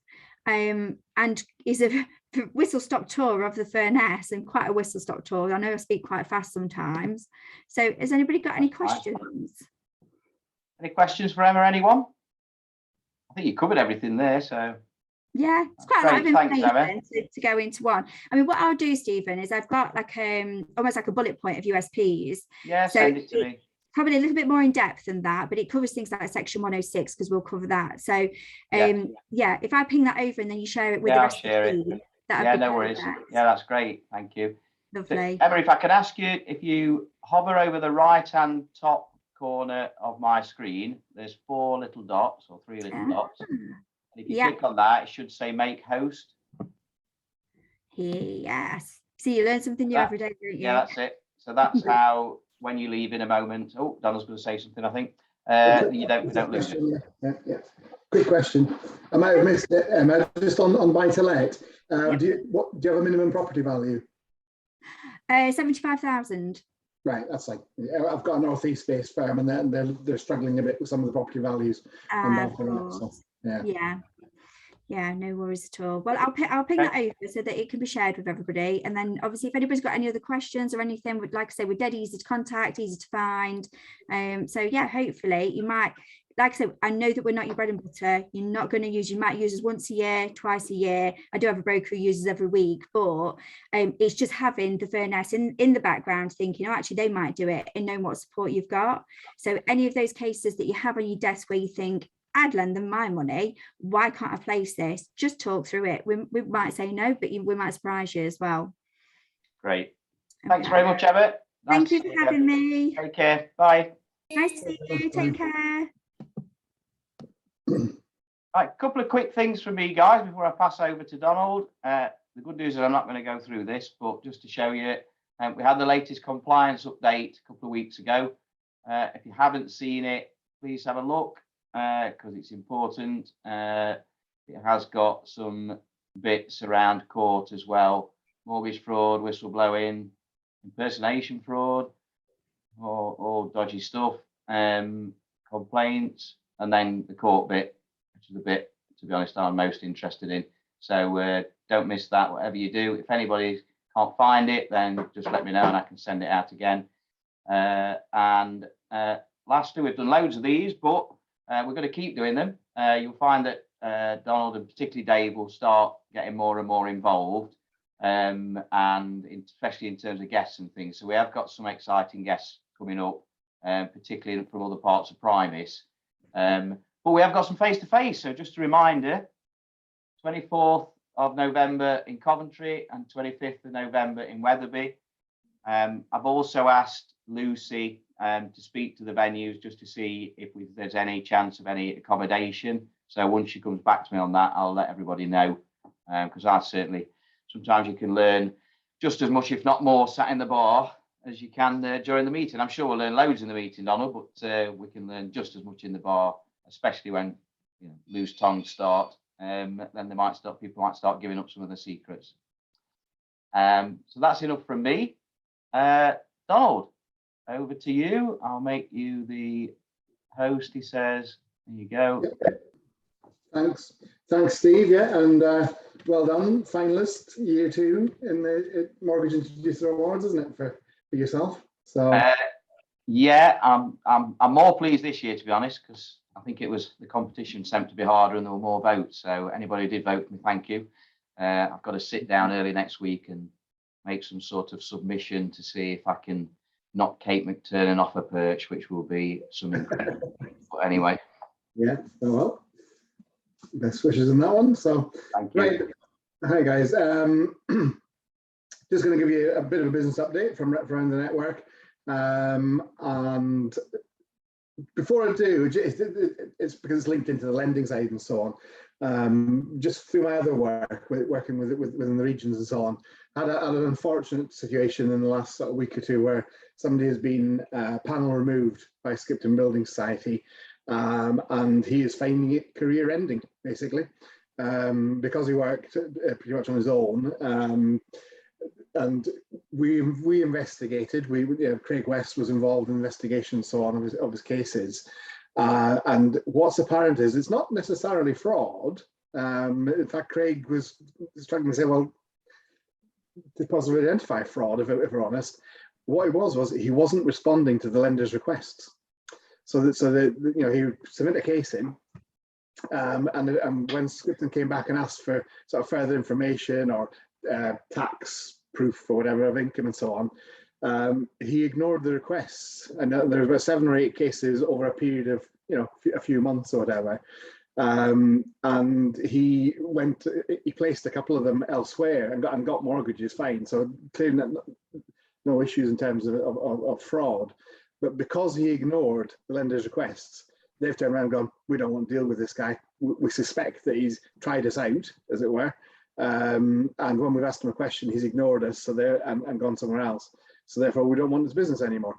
and is a whistle-stop tour of the Furness, and quite a whistle-stop tour. I know I speak quite fast sometimes. So has anybody got any questions? Any questions for Emma, anyone? I think you covered everything there, so. Yeah, it's quite a lot of information to go into one. I mean, what I'll do, Stephen, is I've got like almost like a bullet point of USPs. Yeah, so send it to me. Probably a little bit more in depth than that, but it covers things like section 106 because we'll cover that. So yeah, if I ping that over and then you share it with the rest of the team, yeah, no worries. Yeah, that's great. Thank you. Lovely. So, Emma, if I can ask you, if you hover over the right-hand top corner of my screen, there's 4 little dots or 3 little dots. And if you click on that, it should say make host. Yes. See, you learn something new every day, don't you? Yeah, that's it. So that's how, when you leave in a moment, oh, Donald's going to say something, I think. You don't lose it. Yeah. Quick question. I might have missed it, Emma. Just on buy to let. Do you have a minimum property value? 75,000. Right, that's like I've got a northeast based firm, and they're struggling a bit with some of the property values. Yeah, no worries at all. Well, I'll ping that over so that it can be shared with everybody. And then obviously if anybody's got any other questions or anything, like I say, we're dead easy to contact, easy to find. So yeah, hopefully you might, like I said, I know that we're not your bread and butter. You're not going to use, you might use us once a year, twice a year. I do have a broker who uses every week, but it's just having the Furness in the background thinking, oh, actually they might do it, and knowing what support you've got. So any of those cases that you have on your desk where you think, I'd lend them my money, why can't I place this? Just talk through it. We might say no, but we might surprise you as well. Great. Thanks very much, Emma. Thank you for having me. Take care. Bye. Nice to see you. Take care. Right, a couple of quick things from me, guys, before I pass over to Donald. The good news is I'm not going to go through this, but just to show you, we had the latest compliance update a couple of weeks ago. If you haven't seen it, please have a look. Because it's important. It has got some bits around court as well: mortgage fraud, whistleblowing, impersonation fraud, all dodgy stuff, complaints, and then the court bit, which is the bit, to be honest, I'm most interested in. So don't miss that, whatever you do. If anybody can't find it, then just let me know and I can send it out again. Lastly, we've done loads of these, but we're going to keep doing them. You'll find that Donald and particularly Dave will start getting more and more involved, and especially in terms of guests and things. So we have got some exciting guests coming up, particularly from other parts of Primus. But we have got some face-to-face. So just a reminder, 24th of November in Coventry and 25th of November in Wetherby. I've also asked Lucy to speak to the venues just to see if there's any chance of any accommodation. So once she comes back to me on that, I'll let everybody know, because I certainly, sometimes you can learn just as much, if not more, sat in the bar as you can during the meeting. I'm sure we'll learn loads in the meeting, Donald, but we can learn just as much in the bar, especially when loose tongues start. Then people might start giving up some of the secrets. So that's enough from me. Donald, over to you. I'll make you the host, he says. There you go. Thanks, Steve. Yeah, and well done, finalist year 2 in the Mortgage Introducer Awards, isn't it, for yourself? So yeah, I'm more pleased this year, to be honest, because I think it was the competition seemed to be harder and there were more votes. So anybody who did vote for me, thank you. I've got to sit down early next week and make some sort of submission to see if I can knock Kate McTurnan off her perch, which will be something. But anyway. Yeah, oh well. Best wishes on that one. So, thank you. Right. Hi guys. Just going to give you a bit of a business update from around the network. And before I do, it's because it's linked into the lending side and so on. Just through my other work, working within the regions and so on, had an unfortunate situation in the last sort of week or two where somebody has been panel removed by Skipton Building Society, and he is finding it career ending, basically, because he worked pretty much on his own. And we investigated. Craig West was involved in investigation and so on of his cases. And what's apparent is it's not necessarily fraud. In fact, Craig was trying to say, well, to possibly identify fraud, if we're honest. What it was he wasn't responding to the lender's requests. So he submitted a case in, and when Skipton came back and asked for sort of further information or tax proof or whatever of income and so on, he ignored the requests. And there were about 7 or 8 cases over a period of a few months or whatever. And he placed a couple of them elsewhere and got mortgages fine. So clearly no issues in terms of fraud. But because he ignored the lender's requests, they've turned around and gone, we don't want to deal with this guy. We suspect that he's tried us out, as it were. And when we've asked him a question, he's ignored us and gone somewhere else. So therefore, we don't want his business anymore.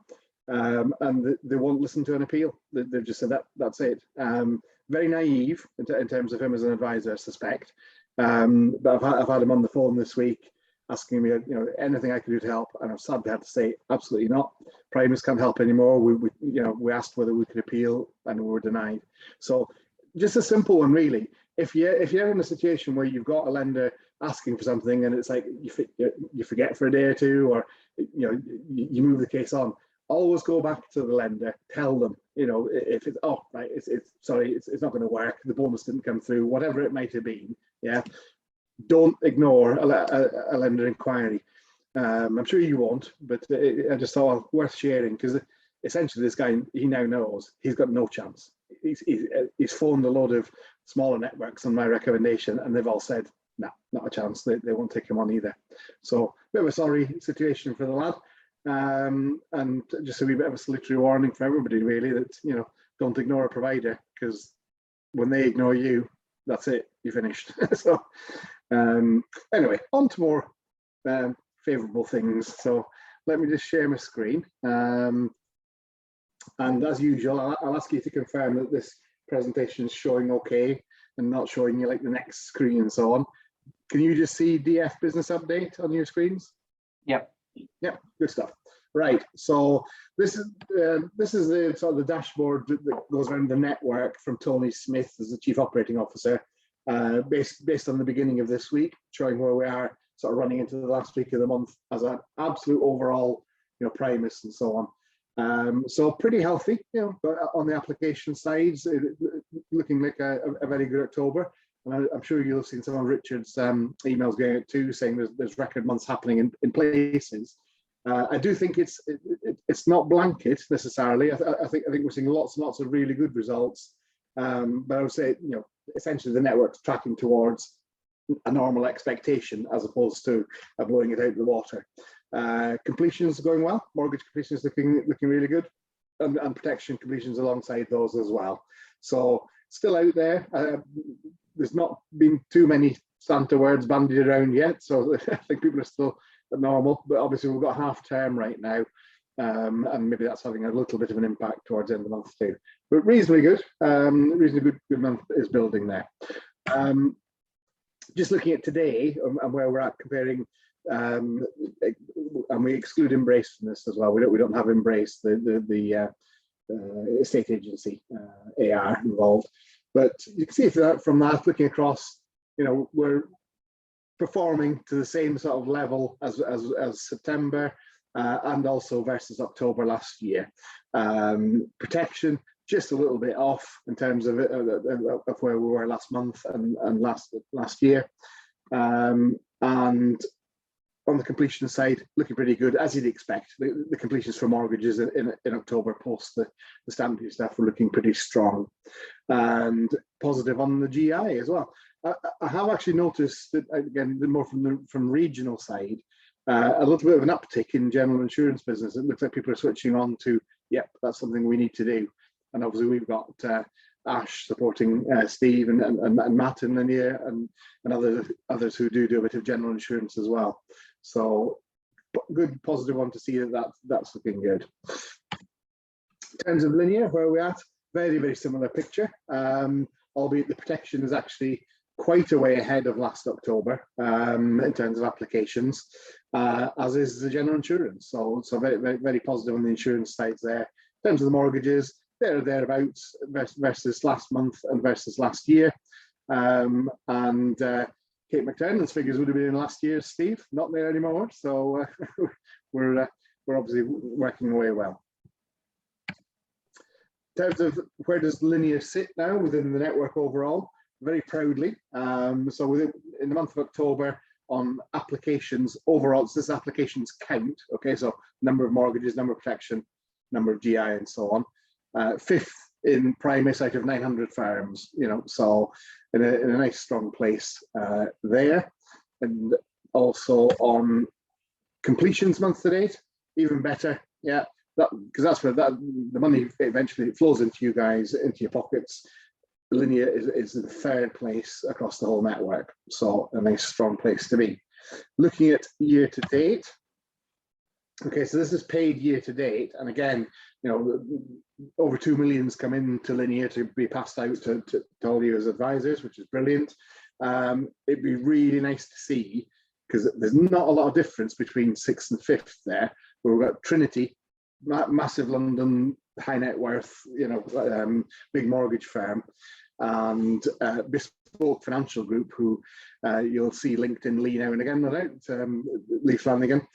And they won't listen to an appeal. They've just said that's it. Very naive in terms of him as an advisor, I suspect. But I've had him on the phone this week asking me, anything I could do to help, and I've sadly had to say absolutely not. Primus can't help anymore. We asked whether we could appeal, and we were denied. So just a simple one, really. If you're in a situation where you've got a lender asking for something and it's like you forget for a day or two, or you move the case on, always go back to the lender, tell them, if it's it's not going to work, the bonus didn't come through, whatever it might have been. Yeah, don't ignore a lender inquiry. I'm sure you won't, but I just thought worth sharing, because essentially this guy, he now knows he's got no chance. He's phoned a load of smaller networks on my recommendation, and they've all said, no, not a chance. They won't take him on either. So a bit of a sorry situation for the lad, and just a wee bit of a salutary warning for everybody, really, that don't ignore a provider, because when they ignore you, that's it, you're finished. So anyway, on to more favourable things. So let me just share my screen. And as usual, I'll ask you to confirm that this presentation is showing okay and not showing you like the next screen and so on. Can you just see DF Business Update on your screens? Yep. Yep, good stuff. Right, so this is the sort of the dashboard that goes around the network from Tony Smith as the Chief Operating Officer, based on the beginning of this week, showing where we are sort of running into the last week of the month as an absolute overall, Primus and so on. So pretty healthy, but on the application side, looking like a very good October. And I'm sure you'll have seen some of Richard's emails going out too, saying there's record months happening in places. I do think it's not blanket necessarily. I think we're seeing lots and lots of really good results. But I would say, essentially the network's tracking towards a normal expectation as opposed to blowing it out of the water. Completions going well. Mortgage completions looking really good, and protection completions alongside those as well. So still out there. There's not been too many Santa words bandied around yet, so I think people are still at normal. But obviously we've got half term right now, and maybe that's having a little bit of an impact towards the end of the month too. But reasonably good. Reasonably good month is building there. Just looking at today and where we're at comparing, and we exclude Embrace from this as well. We don't have Embrace, the estate agency AR involved. But you can see from that, looking across, we're performing to the same sort of level as September, and also versus October last year. Protection just a little bit off in terms of where we were last month and last year, and on the completion side, looking pretty good, as you'd expect. The completions for mortgages in October post the stamp duty stuff were looking pretty strong, and positive on the GI as well. I have actually noticed that, again, more from regional side, a little bit of an uptick in general insurance business. It looks like people are switching on to, yep, that's something we need to do. And obviously we've got Ash supporting Steve and Matt in Linear and others who do a bit of general insurance as well. So good, positive one to see that's looking good. In terms of Linear, where are we at? Very, very similar picture, albeit the protection is actually quite a way ahead of last October in terms of applications, as is the general insurance. So very, very, very positive on the insurance side there. In terms of the mortgages, they're thereabouts versus last month and versus last year. And Kate McTurnan's figures would have been in last year, Steve, not there anymore. So we're obviously working away well. In terms of where does Linear sit now within the network overall, very proudly. So in the month of October on applications overall, so this applications count, okay, so number of mortgages, number of protection, number of GI and so on. Fifth in Primus out of 900 firms, so in a nice strong place there. And also on completions month to date, even better, yeah, because that's where the money eventually flows into you guys, into your pockets. Linear is in third place across the whole network, so a nice strong place to be. Looking at year to date, okay, so this is paid year to date, and again, over 2 million's come into Linear to be passed out to all you as advisors, which is brilliant. It'd be really nice to see, because there's not a lot of difference between 6th and 5th there, where we've got Trinity, massive London high net worth, big mortgage firm, and Bespoke Financial Group, who you'll see linked in Lee now and again, no doubt, Lee Flanagan.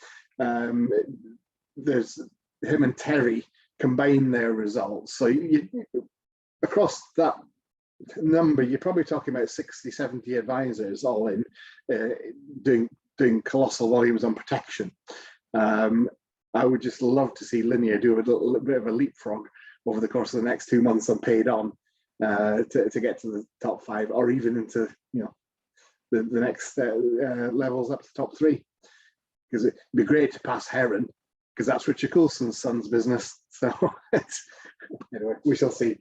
There's him and Terry combine their results. So across that number, you're probably talking about 60, 70 advisors all in doing colossal volumes on protection. I would just love to see Linear do a little bit of a leapfrog over the course of the next 2 months on paid on to get to the top 5, or even into the next levels up to top 3. Because it'd be great to pass Heron, because that's Richard Coulson's son's business. So anyway, we shall see.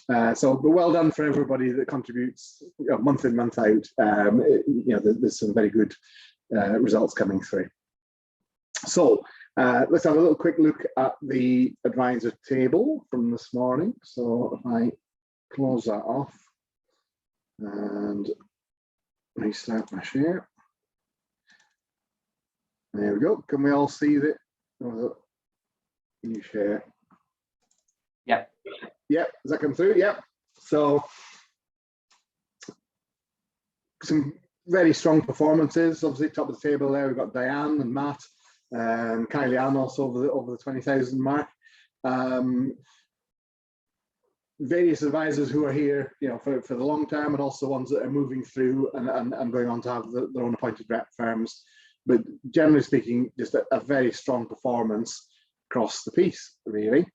But well done for everybody that contributes month in, month out. There's some very good results coming through. So let's have a little quick look at the advisor table from this morning. So if I close that off and restart my share. There we go. Can we all see that? New share. Yep. Yep. Does that come through? Yep. So some very strong performances. Obviously, top of the table there, we've got Diane and Matt, and Kylie Ann also over the 20,000 mark. various advisors who are here, for the long term, and also ones that are moving through and going on to have their own appointed rep firms. But generally speaking, just a very strong performance across the piece, really.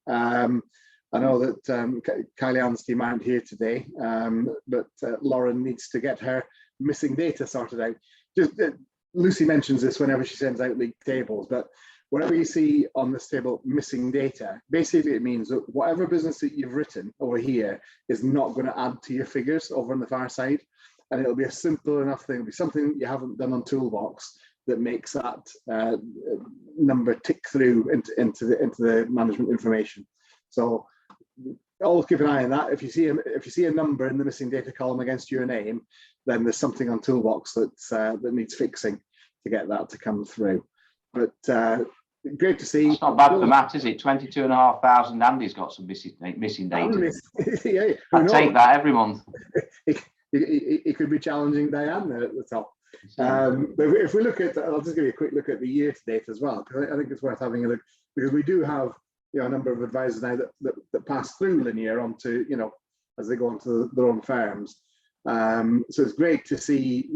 I know that Kylie Ann's team aren't here today, but Lauren needs to get her missing data sorted out. Just Lucy mentions this whenever she sends out the tables, but whenever you see on this table missing data, basically it means that whatever business that you've written over here is not going to add to your figures over on the far side, and it'll be a simple enough thing. It'll be something that you haven't done on Toolbox that makes that number tick through into the management information. So always keep an eye on that. If you see a number in the missing data column against your name, then there's something on Toolbox that needs fixing to get that to come through. But great to see. It's not bad for Matt, is it? 22,500. Andy's got some missing data. Yeah, I'd take that every month. It could be challenging Diane there at the top. But if we look at, I'll just give you a quick look at the year to date as well, because I think it's worth having a look, because we do have a number of advisors now that pass through Linear onto, as they go onto their own firms. So it's great to see,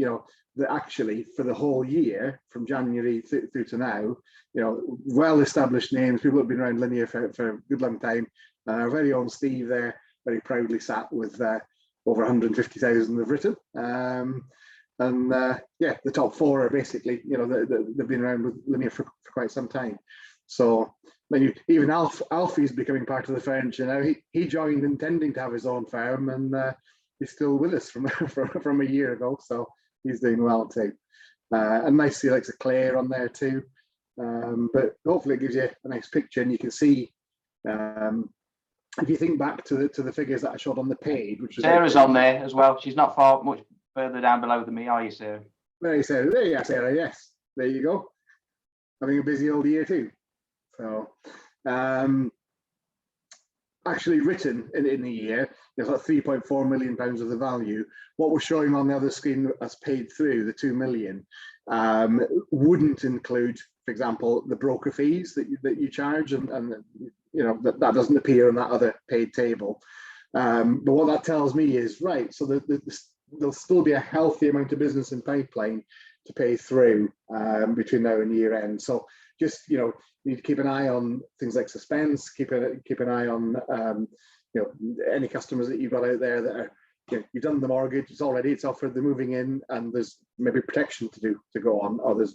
that actually for the whole year, from January through to now, well-established names, people that have been around Linear for a good long time. Our very own Steve there, very proudly sat with over 150,000 they've written. Yeah, the top four are basically, they've been around with Linear for quite some time. So even Alfie's becoming part of the furniture now. He joined intending to have his own firm, and he's still with us from a year ago. So he's doing well too. And nice to see like Claire on there too. But hopefully it gives you a nice picture, and you can see if you think back to the figures that I showed on the page, which Sarah's on there as well. She's not far much further down below than me, are you, Sarah? There you are, Sarah. Yes, there you go. Having a busy old year too. So, actually written in the year, there's like £3.4 million of the value. What we're showing on the other screen as paid through, the 2 million, wouldn't include, for example, the broker fees that you charge, and that doesn't appear on that other paid table. But what that tells me is, right, so there'll still be a healthy amount of business in pipeline to pay through between now and year end. So just, you need to keep an eye on things like suspense, keep an eye on any customers that you've got out there that are, you've done the mortgage, it's offered, they're moving in, and there's maybe protection to go on, or there's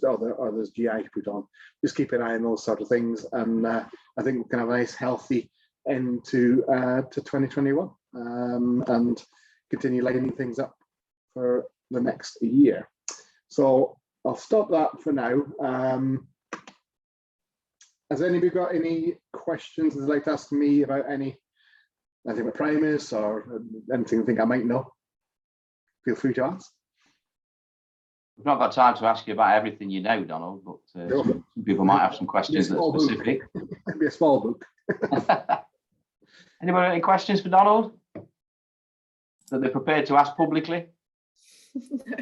GI to put on. Just keep an eye on those sort of things, and I think we can have a nice healthy end to 2021, and continue lining things up for the next year. So I'll stop that for now. Has anybody got any questions they'd like to ask me about anything about Primus or anything you think I might know? Feel free to ask. We've not got time to ask you about everything you know, Donald, but some people might have some questions that are specific. It'd be a small book. Anybody got any questions for Donald that they're prepared to ask publicly? No.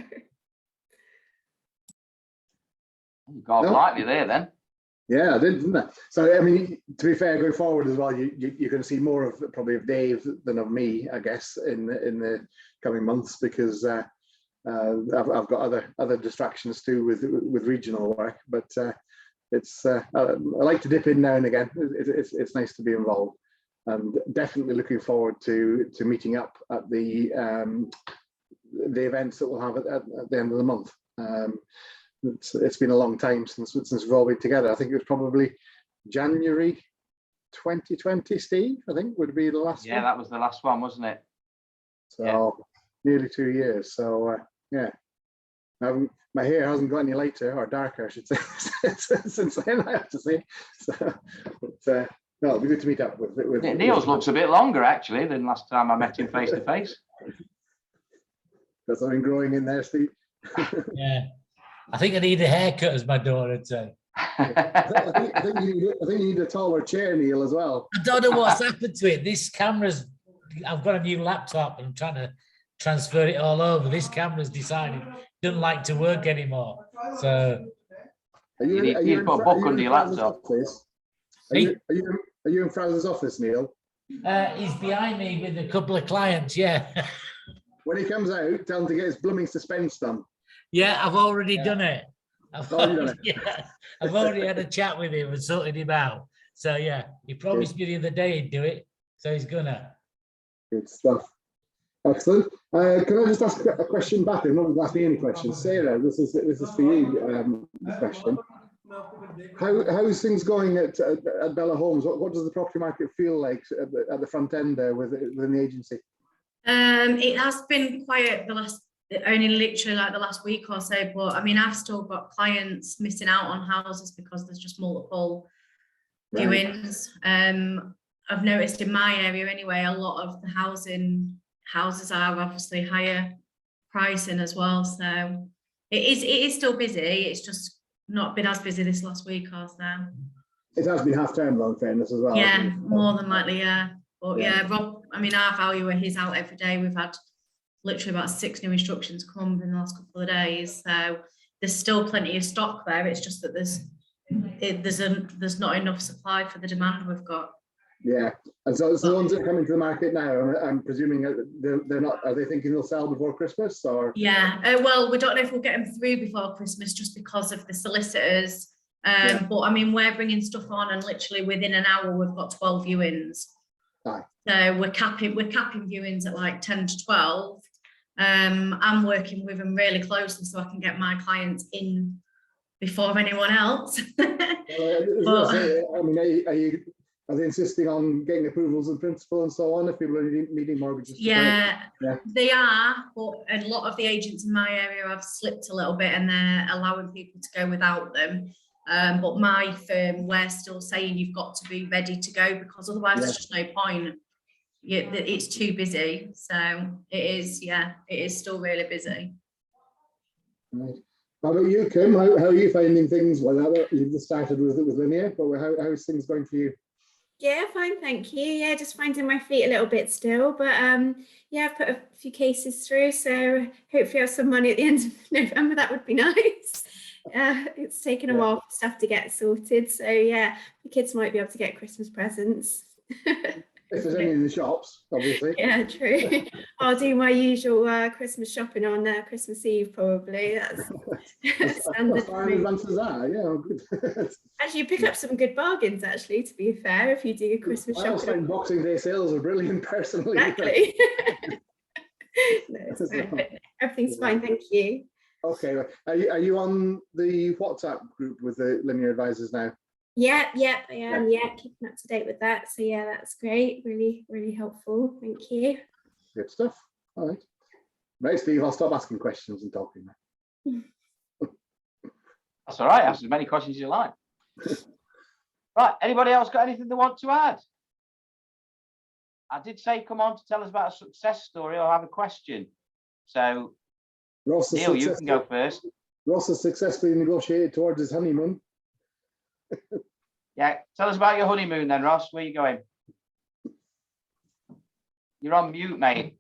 You got lightly there then. Yeah, I did, didn't I? So, I mean, to be fair, going forward as well, you're going to see more of probably of Dave than of me, I guess, in the coming months, because I've got other distractions too with regional work. But it's I like to dip in now and again. It's nice to be involved, and definitely looking forward to meeting up at the events that we'll have at the end of the month. It's been a long time since we've all been together. I think it was probably January 2020, Steve, I think would be the last one. Yeah, that was the last one, wasn't it? So yeah. Nearly 2 years. So yeah, my hair hasn't got any lighter or darker, I should say, since then, I have to say. So, but, no, it'll be good to meet up with Neil's looks a bit longer actually than last time I met him face to face. Got something growing in there, Steve. Yeah. I think I need a haircut, as my daughter would say. I think you need a taller chair, Neil, as well. I don't know what's happened to it. This camera's, I've got a new laptop and I'm trying to transfer it all over. This camera's decided it doesn't like to work anymore. So you need to put a book under your laptop. Are you in Fraser's office, Neil? He's behind me with a couple of clients, yeah. When he comes out, tell him to get his blooming suspense done. Yeah, I've already done it. You've done it. Yeah, I've already had a chat with him and sorted him out. So yeah, he promised me the other day he'd do it, so he's gonna. Good stuff. Excellent. Can I just ask a question back? I'm not asking any questions. Sarah, this is for you. This question. How's things going at Bella Homes? What does the property market feel like at the front end there within the agency? It has been quiet only literally like the last week or so, but I mean, I've still got clients missing out on houses because there's just multiple viewings. I've noticed in my area anyway, a lot of the houses are obviously higher pricing as well. So it is still busy. It's just not been as busy this last week or so. It has been half term though, in fairness as well. Yeah, more than likely, yeah. But Yeah. yeah, Rob, I mean, our valuer, he's out every day. We've had literally about 6 new instructions come in the last couple of days. So there's still plenty of stock there. It's just that there's not enough supply for the demand we've got. Yeah, and so the ones that are coming to the market now, I'm presuming they're not. Are they thinking they'll sell before Christmas or? Yeah, well, we don't know if we'll get them through before Christmas just because of the solicitors. But I mean, we're bringing stuff on, and literally within an hour we've got 12 viewings. Aye. So we're capping viewings at like 10 to 12. I'm working with them really closely so I can get my clients in before anyone else. I mean, are they insisting on getting approvals in principle and so on if people are needing mortgages? Yeah, they are, but a lot of the agents in my area have slipped a little bit and they're allowing people to go without them. But my firm, we're still saying you've got to be ready to go because otherwise there's just no point. It's too busy. So it is still really busy. Right. How about you, Kim? How are you finding things? Well, you've just started with Linear, but how's things going for you? Yeah, fine, thank you. Yeah, just finding my feet a little bit still, but yeah, I've put a few cases through, so hopefully I have some money at the end of November. That would be nice. It's taken a while for stuff to get sorted, so yeah, the kids might be able to get Christmas presents. If there's any in the shops, obviously. Yeah, true. I'll do my usual Christmas shopping on Christmas Eve, probably. That's standard. Far in advance as that, yeah, good. Actually, you pick up some good bargains, actually, to be fair, if you do your Christmas shopping. I always find Boxing Day sales are brilliant, personally. Exactly. No, it's fine. Everything's fine, thank you. Okay, are you on the WhatsApp group with the Linear advisors now? Yeah, I am. Yeah, keeping up to date with that. So yeah, that's great. Really, really helpful. Thank you. Good stuff. All right. Right, Steve, I'll stop asking questions and talking now. That's all right. Ask as many questions as you like. Right. Anybody else got anything they want to add? I did say come on to tell us about a success story or have a question. So, Neil, you can go first. Ross has successfully negotiated towards his honeymoon. Yeah, tell us about your honeymoon then, Ross. Where are you going? You're on mute, mate.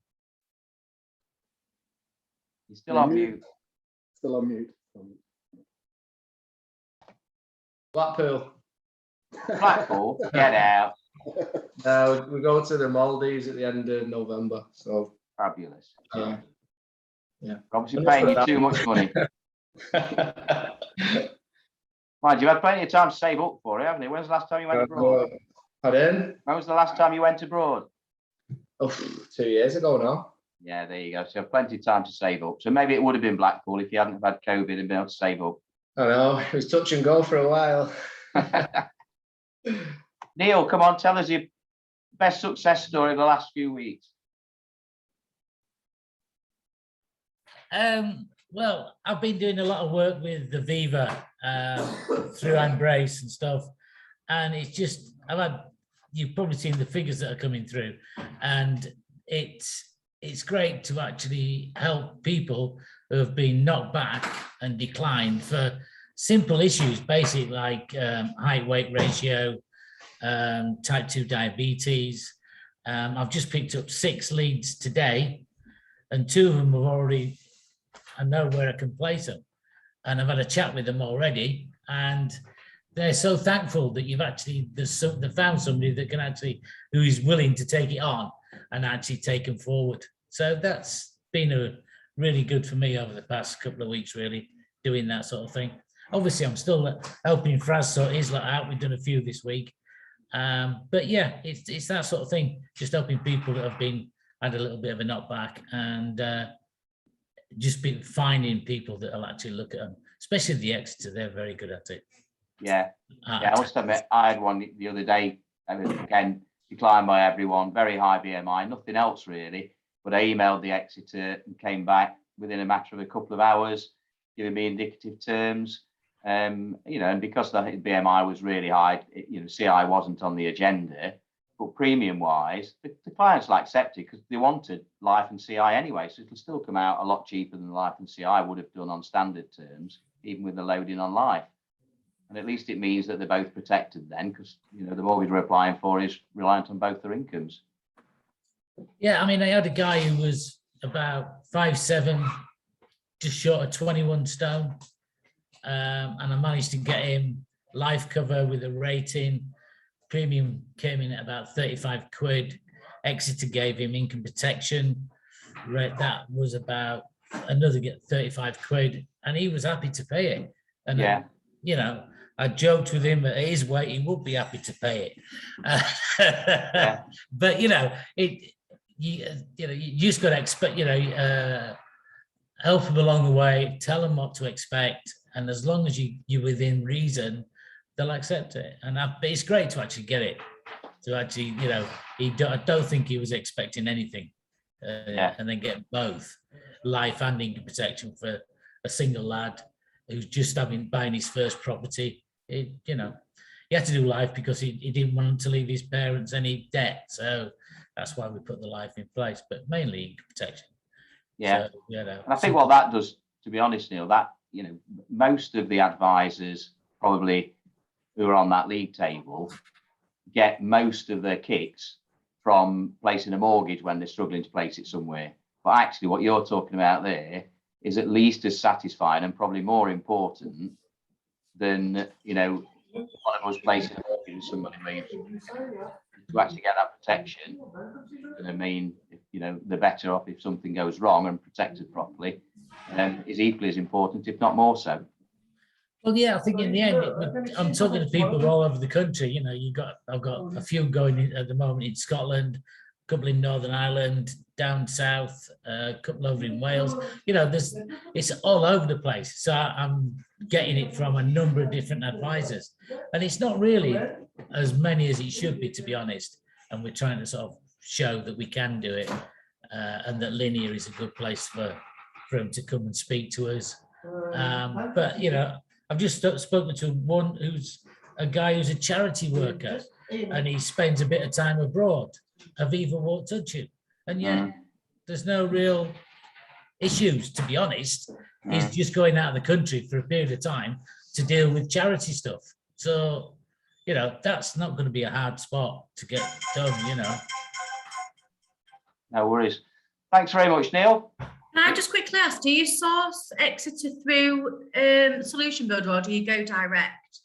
You're still on mute. Still on mute. Blackpool. Blackpool, get out. We go to the Maldives at the end of November. So Fabulous. Yeah. Obviously paying you too much money. Mind you, had plenty of time to save up for it, haven't you? When's the last time you went abroad? Pardon? When was the last time you went abroad? Oh, 2 years ago now. Yeah, there you go. So plenty of time to save up. So maybe it would have been Blackpool if you hadn't had COVID and been able to save up. I know, it was touch and go for a while. Neil, come on, tell us your best success story of the last few weeks. Well, I've been doing a lot of work with the Viva through Embrace and stuff, and it's just you've probably seen the figures that are coming through, and it's great to actually help people who have been knocked back and declined for simple issues, basic like height weight ratio, type 2 diabetes. I've just picked up 6 leads today, and 2 of them have already. I know where I can place them, and I've had a chat with them already, and they're so thankful that you've actually they've found somebody that can actually, who is willing to take it on and actually take them forward. So that's been a really good for me over the past couple of weeks, really doing that sort of thing. Obviously, I'm still helping Fraz sort his lot out. We've done a few this week. But yeah, it's that sort of thing, just helping people that have had a little bit of a knockback, and just finding people that will actually look at them, especially the Exeter. They're very good at it. Yeah, I must admit, I had one the other day, again, declined by everyone, very high BMI, nothing else really, but I emailed the Exeter and came back within a matter of a couple of hours, giving me indicative terms. And because the BMI was really high, CI wasn't on the agenda, but premium wise, the clients will accept it because they wanted life and CI anyway, so it'll still come out a lot cheaper than life and CI would have done on standard terms, even with the loading on life. And at least it means that they're both protected then, because the mortgage we're applying for is reliant on both their incomes. Yeah, I mean, I had a guy who was about 5'7", just short of 21 stone. And I managed to get him life cover with a rating. Premium came in at about 35 quid. Exeter gave him income protection. That was about another 35 quid. And he was happy to pay it. And yeah. I joked with him that at his weight, he would be happy to pay it. Yeah. But, you just got to expect, help them along the way, tell them what to expect. And as long as you're within reason, they'll accept it. And but it's great to actually get it. To actually, I don't think he was expecting anything. And then get both life and income protection for a single lad who's just buying his first property. He had to do life because he didn't want to leave his parents any debt. So that's why we put the life in place, but mainly income protection. Yeah. So, and I think what that does, to be honest, Neil, that, most of the advisors probably who are on that league table get most of their kicks from placing a mortgage when they're struggling to place it somewhere. But actually what you're talking about there is at least as satisfying and probably more important than, one of us placing a mortgage and somebody leaves. To actually get that protection, and I mean, they're better off if something goes wrong and protected properly, is equally as important, if not more so. Well, yeah, I think in the end, I'm talking to people all over the country. I've got a few going at the moment in Scotland, a couple in Northern Ireland, down south, a couple over in Wales. It's all over the place. So I'm getting it from a number of different advisors, and it's not really as many as it should be, to be honest. And we're trying to sort of show that we can do it, and that Linear is a good place for him to come and speak to us. But I've just spoken to one who's a guy who's a charity worker, and he spends a bit of time abroad. Aviva won't touch him, and there's no real issues, to be honest. He's just going out of the country for a period of time to deal with charity stuff. So, that's not going to be a hard spot to get done, No worries. Thanks very much, Neil. Can I just quickly ask, do you source Exeter through Solution Builder, or do you go direct?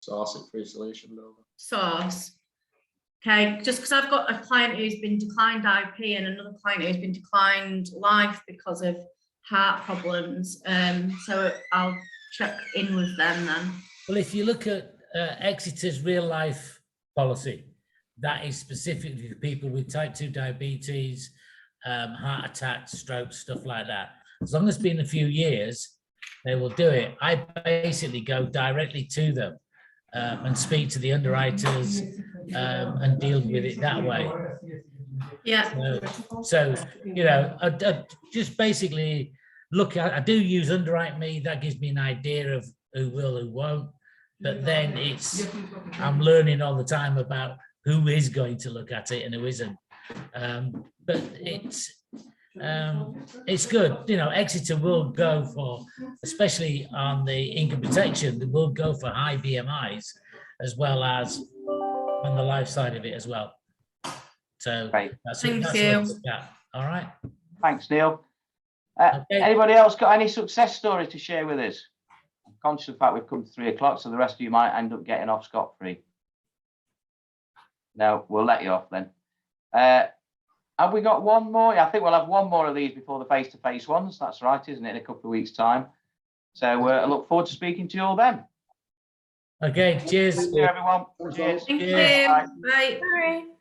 Source it through Solution Builder. Source. Okay, just because I've got a client who's been declined IP and another client who's been declined life because of heart problems. So I'll check in with them then. Well, if you look at Exeter's real life policy, that is specifically for people with type 2 diabetes, heart attacks, strokes, stuff like that. As long as it's been a few years, they will do it. I basically go directly to them and speak to the underwriters and deal with it that way. Yeah. So I just basically look at, I do use Underwrite Me. That gives me an idea of who will, who won't. But then I'm learning all the time about who is going to look at it and who isn't. But it's good. Exeter will go for, especially on the income protection, they will go for high BMIs as well as on the life side of it as well. So that's Thank what you. it's got. All right. Thanks, Neil. Okay. Anybody else got any success story to share with us? conscious of the fact we've come to 3 o'clock, so the rest of you might end up getting off scot-free. No, we'll let you off then. Have we got one more? Yeah, I think we'll have one more of these before the face-to-face ones. That's right, isn't it? In a couple of weeks' time. So I look forward to speaking to you all then. Okay, cheers. Thank you, everyone. Cheers. Thank you. Bye. Bye. Bye.